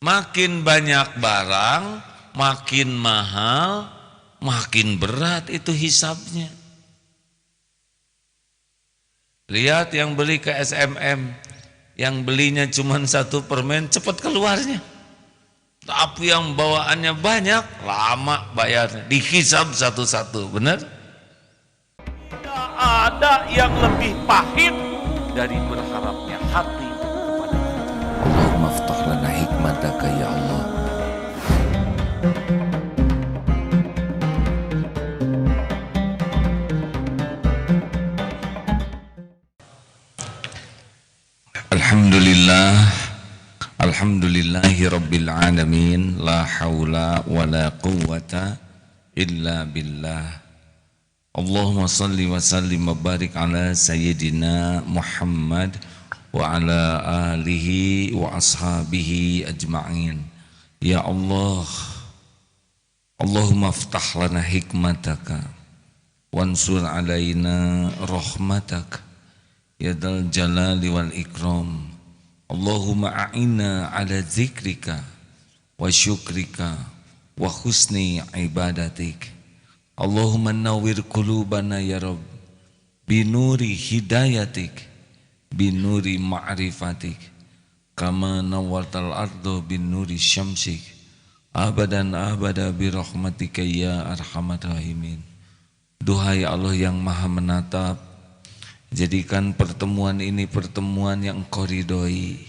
Makin banyak barang, makin mahal, makin berat itu hisabnya. Lihat yang beli ke SMM, yang belinya cuma 1 permen cepat keluarnya. Tapi yang bawaannya banyak, lama bayarnya, dihisab satu-satu, benar? Tidak ada yang lebih pahit dari berharapnya hati kepada Allah. Allahumma aftah lana hikmataka ya Allah. Alhamdulillah, alhamdulillahi rabbil alamin, la hawla wa la quwwata illa billah. Allahumma salli wa sallim wa barik ala sayyidina Muhammad wa ala alihi wa ashabihi ajma'in. Ya Allah, Allahumma aftah lana hikmataka wansur alaina rahmataka ya dal jalali wal ikram. Allahumma a'inna ala zikrika wa syukrika wa husni ibadatik. Allahumma nawwir qulubana ya Rabb binuri hidayatik, binuri ma'rifatik, kama nawwartal ardo binuri syamsik, abadan abada birahmatika ya arhamar rahimin. Duhai Allah yang maha menatap, jadikan pertemuan ini pertemuan yang Engkau ridhoi.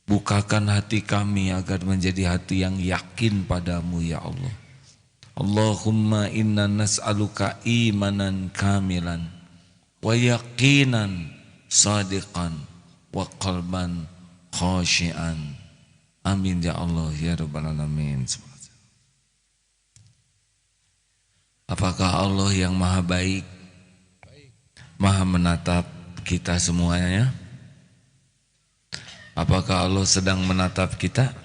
Bukakan hati kami agar menjadi hati yang yakin padamu ya Allah. Allahumma inna nas'aluka imanan kamilan wa yaqinan sadiqan wa qalban khashian. Amin ya Allah ya rabbal alamin. Apakah Allah yang maha baik, maha menatap kita semuanya? Apakah Allah sedang menatap kita?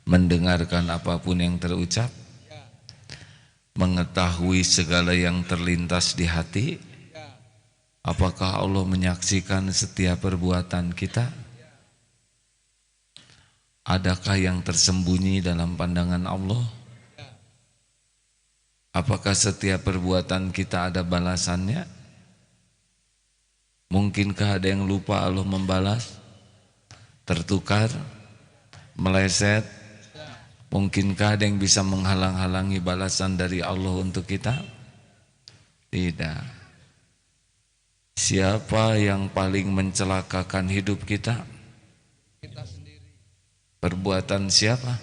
Mendengarkan apapun yang terucap? Mengetahui segala yang terlintas di hati? Apakah Allah menyaksikan setiap perbuatan kita? Adakah yang tersembunyi dalam pandangan Allah? Apakah setiap perbuatan kita ada balasannya? Mungkinkah ada yang lupa Allah membalas? Tertukar? Meleset? Mungkinkah ada yang bisa menghalang-halangi balasan dari Allah untuk kita? Tidak. Siapa yang paling mencelakakan hidup kita? Kita sendiri. Perbuatan siapa?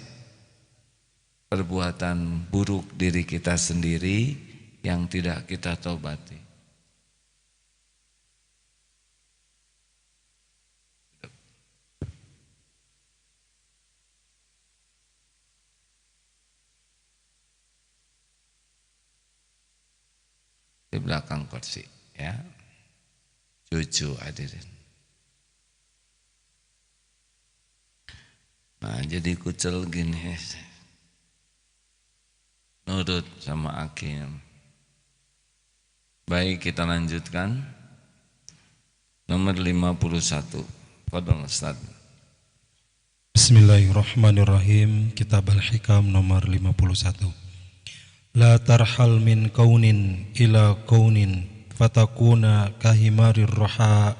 Perbuatan buruk diri kita sendiri yang tidak kita taubati. Di belakang kursi, ya, cucu hadirin. Nah, jadi kucel gini, nurut sama Hakim. Baik, kita lanjutkan. Nomor 51. Fadhol Ustaz. Bismillahirrahmanirrahim. Kitab Al-Hikam nomor 51. La tarhal min kaunin ila kaunin fatakuna kahimarir roha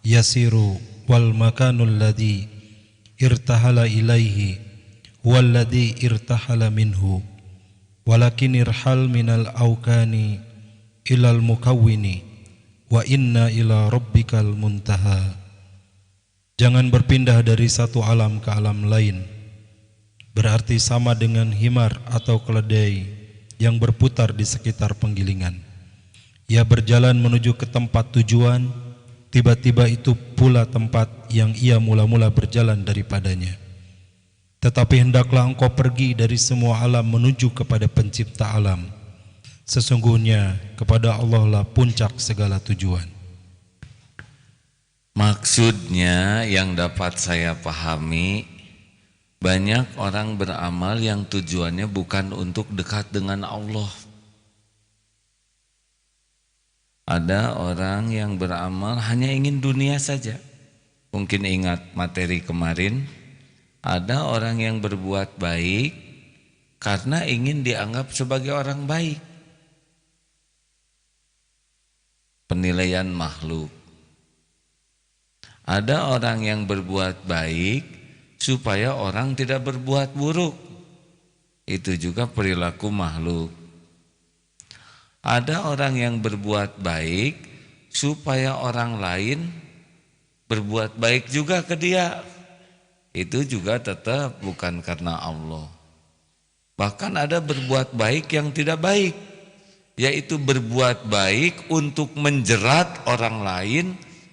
yasiru wal makanul ladhi irtahala ilaihi walladhi irtahala minhu walakin irhal minal awkani ilal mukawwini wa inna ila rabbikal muntaha. Jangan berpindah dari satu alam ke alam lain, berarti sama dengan himar atau keledai yang berputar di sekitar penggilingan. Ia berjalan menuju ke tempat tujuan, tiba-tiba itu pula tempat yang ia mula-mula berjalan daripadanya. Tetapi hendaklah engkau pergi dari semua alam menuju kepada pencipta alam. Sesungguhnya kepada Allah lah puncak segala tujuan. Maksudnya yang dapat saya pahami, banyak orang beramal yang tujuannya bukan untuk dekat dengan Allah. Ada orang yang beramal hanya ingin dunia saja. Mungkin ingat materi kemarin, Ada orang yang berbuat baik karena ingin dianggap sebagai orang baik. Penilaian makhluk. Ada orang yang berbuat baik supaya orang tidak berbuat buruk. Itu juga perilaku makhluk. Ada orang yang berbuat baik supaya orang lain berbuat baik juga ke dia. Itu juga tetap bukan karena Allah. Bahkan ada berbuat baik yang tidak baik, yaitu berbuat baik untuk menjerat orang lain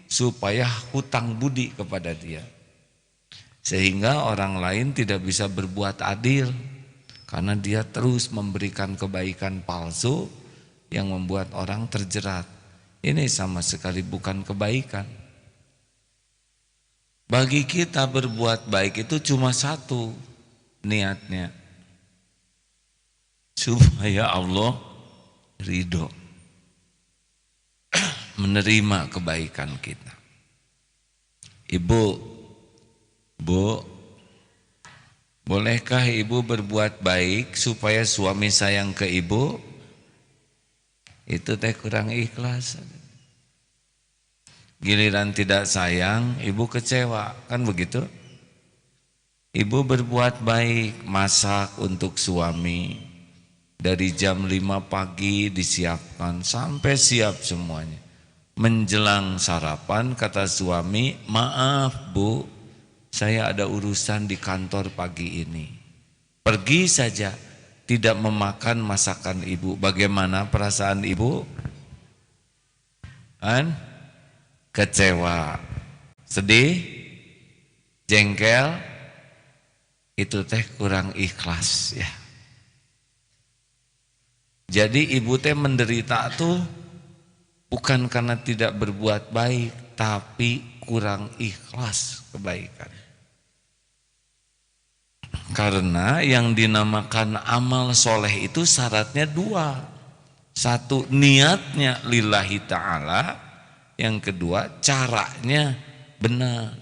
supaya hutang budi kepada dia, sehingga orang lain tidak bisa berbuat adil karena dia terus memberikan kebaikan palsu yang membuat orang terjerat. Ini sama sekali bukan kebaikan. Bagi kita berbuat baik itu cuma satu niatnya, supaya Allah ridho, menerima kebaikan kita. Ibu, bolehkah ibu berbuat baik supaya suami sayang ke ibu? Itu teh kurang ikhlas. Giliran tidak sayang, ibu kecewa, kan begitu? Ibu berbuat baik, masak untuk suami. Dari jam 5 pagi disiapkan sampai siap semuanya. Menjelang sarapan kata suami, maaf bu, saya ada urusan di kantor pagi ini. Pergi saja, tidak memakan masakan ibu. Bagaimana perasaan ibu? Kan? Kecewa, sedih, jengkel, itu teh kurang ikhlas ya. Jadi ibu teh menderita tuh bukan karena tidak berbuat baik, tapi kurang ikhlas kebaikan. Karena yang dinamakan amal soleh itu syaratnya dua. Satu, niatnya lillahi ta'ala. Yang kedua, caranya benar.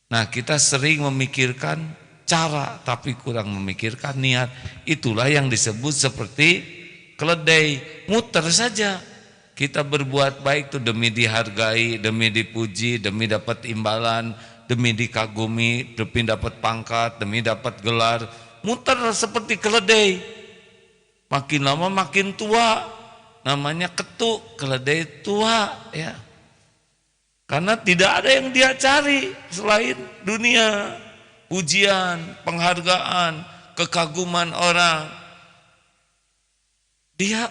Nah, kita sering memikirkan cara tapi kurang memikirkan niat. Itulah yang disebut seperti keledai, muter saja. Kita berbuat baik itu demi dihargai, demi dipuji, demi dapat imbalan, demi dikagumi, demi dapat pangkat, demi dapat gelar. Muter seperti keledai. Makin lama makin tua. Namanya ketuk, keledai tua ya. Karena tidak ada yang dia cari selain dunia, pujian, penghargaan, kekaguman orang. Dia,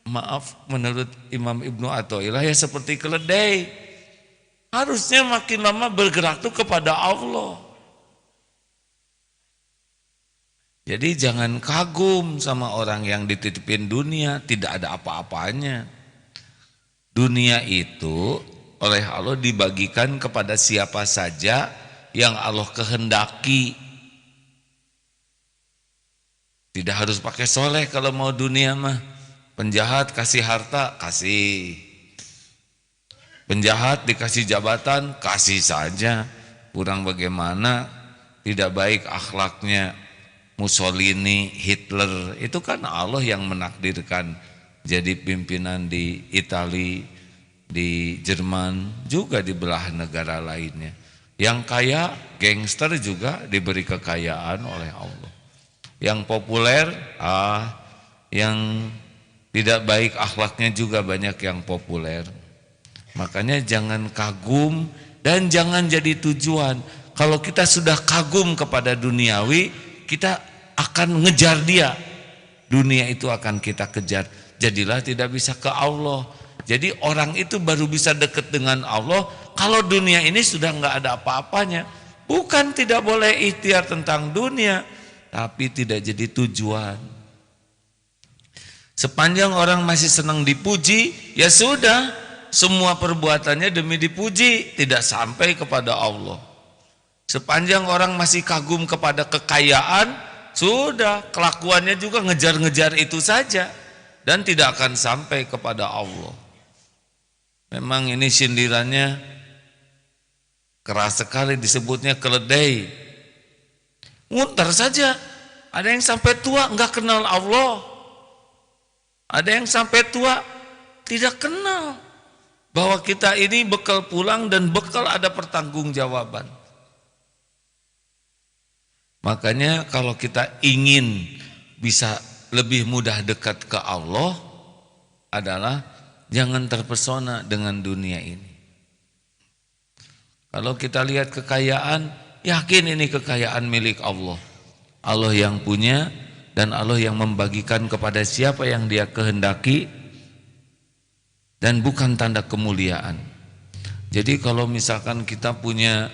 maaf menurut Imam Ibnu Athaillah ya seperti keledai. Harusnya makin lama bergerak tuh kepada Allah. Jadi jangan kagum sama orang yang dititipin dunia, tidak ada apa-apanya. Dunia itu oleh Allah dibagikan kepada siapa saja yang Allah kehendaki. Tidak harus pakai soleh kalau mau dunia mah. Penjahat kasih harta, kasih. Penjahat dikasih jabatan, kasih saja. Kurang bagaimana, tidak baik akhlaknya. Mussolini, Hitler, itu kan Allah yang menakdirkan jadi pimpinan di Italia, di Jerman, juga di belahan negara lainnya. Yang kaya, gangster juga diberi kekayaan oleh Allah. Yang populer, yang tidak baik akhlaknya juga banyak yang populer. Makanya jangan kagum dan jangan jadi tujuan. Kalau kita sudah kagum kepada duniawi, kita akan ngejar dia. Dunia itu akan kita kejar. Jadilah tidak bisa ke Allah. Jadi orang itu baru bisa dekat dengan Allah kalau dunia ini sudah nggak ada apa-apanya. Bukan tidak boleh ikhtiar tentang dunia, tapi tidak jadi tujuan. Sepanjang orang masih senang dipuji, ya sudah, semua perbuatannya demi dipuji, tidak sampai kepada Allah. Sepanjang orang masih kagum kepada kekayaan, sudah kelakuannya juga ngejar-ngejar itu saja dan tidak akan sampai kepada Allah. Memang ini sindirannya keras sekali, disebutnya keledai. ngunter saja. Ada yang sampai tua enggak kenal Allah. Ada yang sampai tua tidak kenal bahwa kita ini bekal pulang dan bekal ada pertanggungjawaban. Makanya kalau kita ingin bisa lebih mudah dekat ke Allah adalah jangan terpesona dengan dunia ini. Kalau kita lihat kekayaan, yakin ini kekayaan milik Allah. Allah yang punya dan Allah yang membagikan kepada siapa yang Dia kehendaki dan bukan tanda kemuliaan. Jadi kalau misalkan kita punya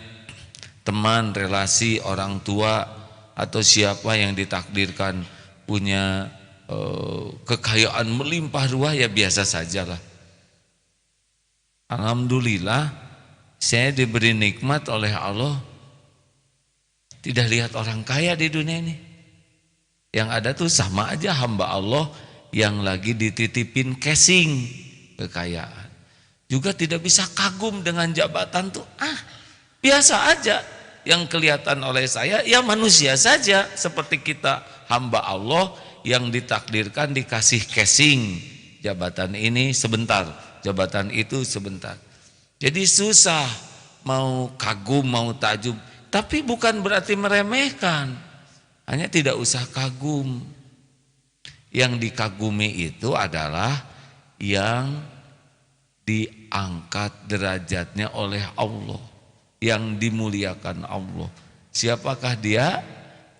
teman, relasi, orang tua atau siapa yang ditakdirkan punya kekayaan melimpah ruah, ya biasa sajalah. Alhamdulillah saya diberi nikmat oleh Allah, tidak lihat orang kaya di dunia ini. Yang ada tuh sama aja hamba Allah yang lagi dititipin casing kekayaan. Juga tidak bisa kagum dengan jabatan tuh, biasa aja. Yang kelihatan oleh saya ya manusia saja, seperti kita hamba Allah yang ditakdirkan dikasih casing, jabatan ini sebentar, jabatan itu sebentar. Jadi susah mau kagum, mau takjub, tapi bukan berarti meremehkan. Hanya tidak usah kagum. Yang dikagumi itu adalah yang diangkat derajatnya oleh Allah, yang dimuliakan Allah. Siapakah dia?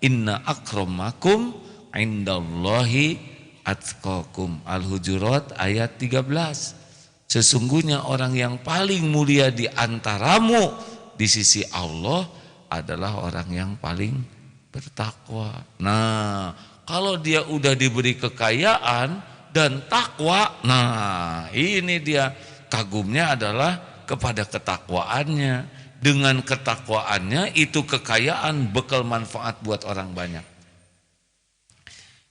Inna akramakum indallahi atqakum. Al-Hujurat ayat 13. Sesungguhnya orang yang paling mulia di antaramu di sisi Allah adalah orang yang paling bertakwa. Nah, kalau dia udah diberi kekayaan dan takwa, nah ini dia kagumnya adalah kepada ketakwaannya. Dengan ketakwaannya itu kekayaan bekal manfaat buat orang banyak.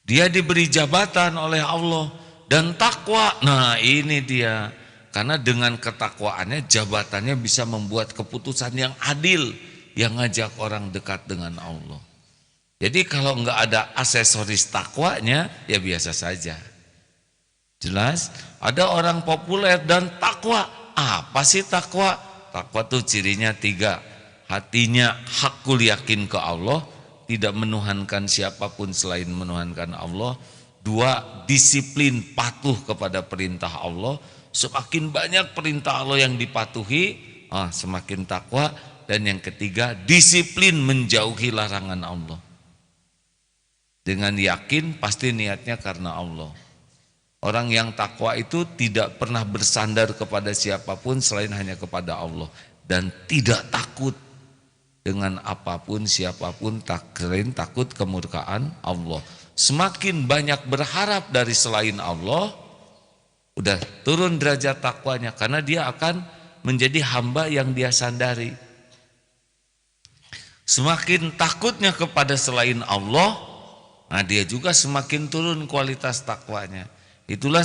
Dia diberi jabatan oleh Allah dan takwa. Nah ini dia, karena dengan ketakwaannya jabatannya bisa membuat keputusan yang adil, yang ngajak orang dekat dengan Allah. Jadi kalau enggak ada aksesoris takwanya ya biasa saja. Jelas, ada orang populer dan takwa. Apa sih takwa? Takwa itu cirinya 3. Hatinya hakul yakin ke Allah, tidak menuhankan siapapun selain menuhankan Allah. 2, disiplin patuh kepada perintah Allah. Semakin banyak perintah Allah yang dipatuhi, semakin takwa. Dan yang ketiga, disiplin menjauhi larangan Allah. Dengan yakin pasti niatnya karena Allah. Orang yang takwa itu tidak pernah bersandar kepada siapapun selain hanya kepada Allah. Dan tidak takut dengan apapun siapapun, takut kemurkaan Allah. Semakin banyak berharap dari selain Allah, udah turun derajat takwanya, karena dia akan menjadi hamba yang dia sandari. Semakin takutnya kepada selain Allah, nah dia juga semakin turun kualitas takwanya. Itulah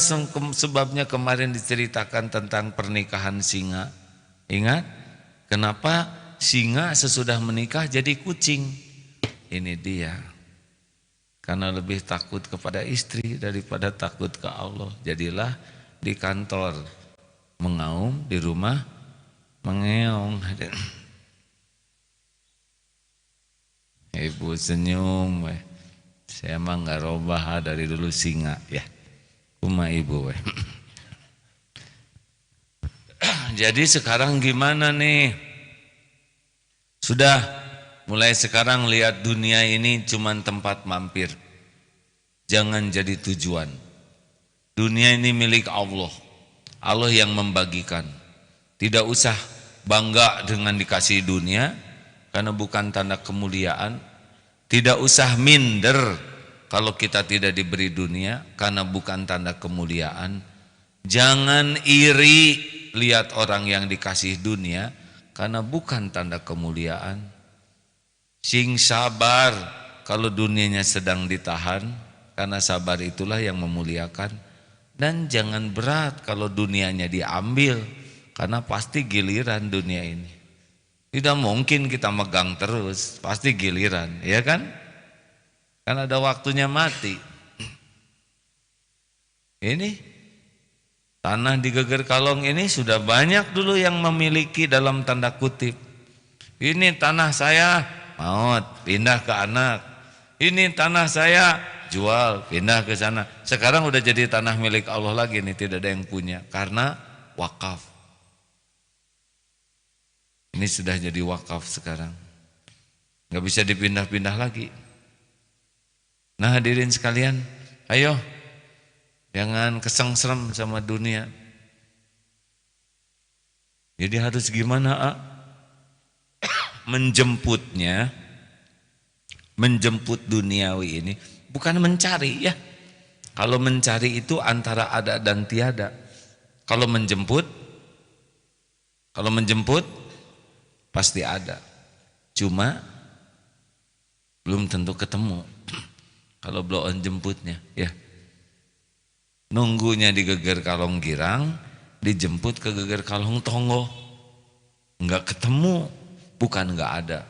sebabnya kemarin diceritakan tentang pernikahan singa. Ingat? Kenapa singa sesudah menikah jadi kucing? Ini dia. Karena lebih takut kepada istri daripada takut ke Allah. Jadilah di kantor mengaum, di rumah mengeong. Ibu senyum. Saya mah nggak robah dari dulu singa ya. Rumah ibu. Jadi sekarang gimana nih? Sudah mulai sekarang lihat dunia ini cuman tempat mampir. Jangan jadi tujuan. Dunia ini milik Allah. Allah yang membagikan. Tidak usah bangga dengan dikasih dunia, karena bukan tanda kemuliaan. Tidak usah minder kalau kita tidak diberi dunia, karena bukan tanda kemuliaan. Jangan iri lihat orang yang dikasih dunia, karena bukan tanda kemuliaan. Sing sabar kalau dunianya sedang ditahan, karena sabar itulah yang memuliakan. Dan jangan berat kalau dunianya diambil, karena pasti giliran dunia ini. Tidak mungkin kita megang terus, pasti giliran, ya kan? Kan ada waktunya mati. Ini tanah di Geger Kalong ini sudah banyak dulu yang memiliki dalam tanda kutip. Ini tanah saya, maut, pindah ke anak. Ini tanah saya, jual, pindah ke sana. Sekarang udah jadi tanah milik Allah lagi nih, tidak ada yang punya karena wakaf. Ini sudah jadi wakaf sekarang, nggak bisa dipindah-pindah lagi. Nah hadirin sekalian, ayo jangan kesengsem sama dunia. Jadi harus gimana menjemputnya, menjemput duniawi ini bukan mencari ya. Kalau mencari itu antara ada dan tiada. Kalau menjemput pasti ada, cuma belum tentu ketemu. Kalau blow on jemputnya ya, nunggunya di Geger Kalong Girang, dijemput ke Geger Kalong Tonggo, nggak ketemu, bukan nggak ada.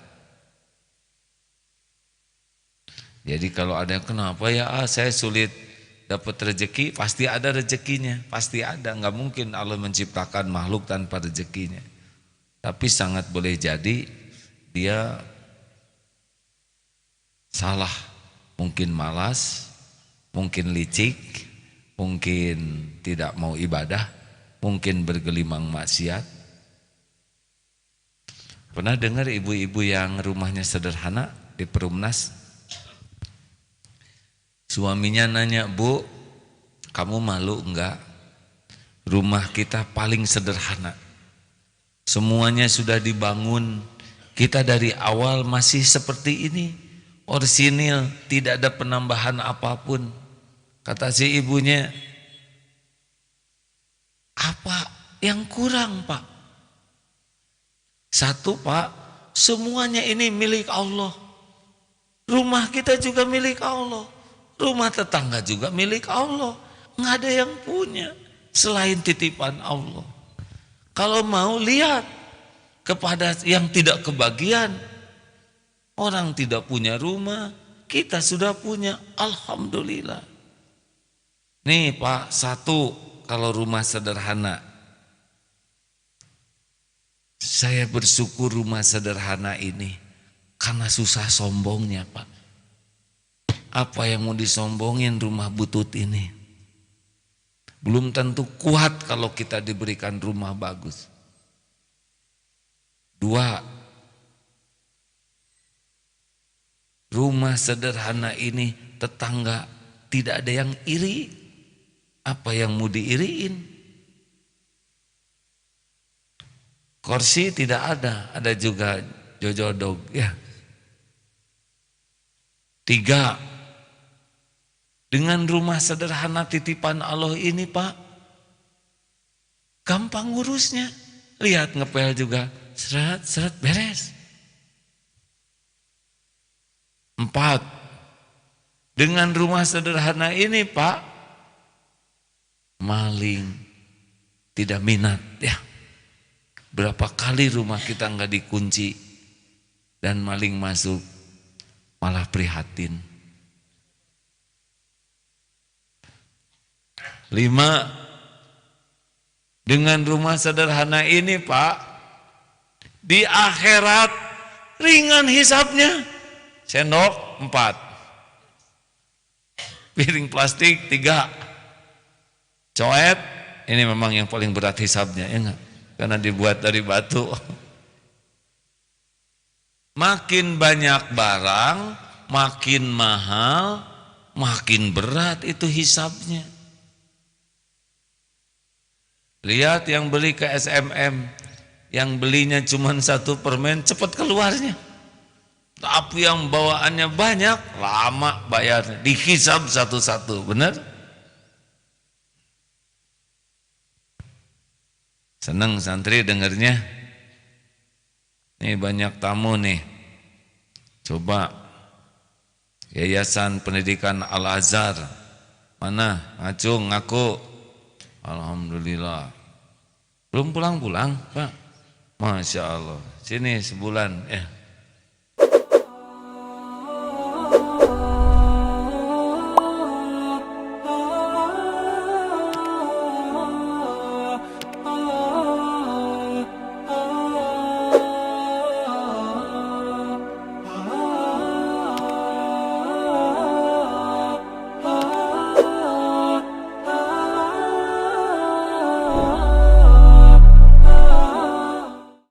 Jadi kalau ada kenapa ya saya sulit dapat rezeki, pasti ada rezekinya, pasti ada. Nggak mungkin Allah menciptakan makhluk tanpa rezekinya. Tapi sangat boleh jadi dia salah, mungkin malas, mungkin licik, mungkin tidak mau ibadah, mungkin bergelimang maksiat. Pernah dengar ibu-ibu yang rumahnya sederhana di Perumnas? Suaminya nanya, "Bu, kamu malu enggak? Rumah kita paling sederhana. Semuanya sudah dibangun. Kita dari awal masih seperti ini. Orsinil, tidak ada penambahan apapun." Kata si ibunya, "Apa yang kurang, Pak?" "Satu, Pak, semuanya ini milik Allah. Rumah kita juga milik Allah. Rumah tetangga juga milik Allah. Nggak ada yang punya selain titipan Allah. Kalau mau lihat kepada yang tidak kebagian, orang tidak punya rumah, kita sudah punya, alhamdulillah." Nih Pak, satu, kalau rumah sederhana, saya bersyukur rumah sederhana ini karena susah sombongnya Pak. Apa yang mau disombongin rumah butut ini? Belum tentu kuat kalau kita diberikan rumah bagus. Dua, rumah sederhana ini tetangga tidak ada yang iri. Apa yang mau diiriin? Kursi tidak ada juga jojodog ya. Tiga, dengan rumah sederhana titipan Allah ini Pak, gampang ngurusnya. Lihat ngepel juga, seret beres. Empat, dengan rumah sederhana ini Pak, maling tidak minat ya. Berapa kali rumah kita nggak dikunci dan maling masuk, malah prihatin. 5, dengan rumah sederhana ini Pak, di akhirat ringan hisabnya. Sendok 4, piring plastik 3, coet ini memang yang paling berat hisabnya ya enggak? Karena dibuat dari batu. Makin banyak barang, makin mahal, makin berat itu hisabnya. Lihat yang beli ke SMM, yang belinya cuma 1 permen cepat keluarnya. Tapi yang bawaannya banyak, lama bayarnya, dihisab satu-satu, benar? Senang santri dengarnya. Nih banyak tamu nih. Coba Yayasan Pendidikan Al-Azhar. Mana? Ngacung, ngaku. Alhamdulillah. Belum pulang-pulang Pak? Masya Allah. Sini sebulan,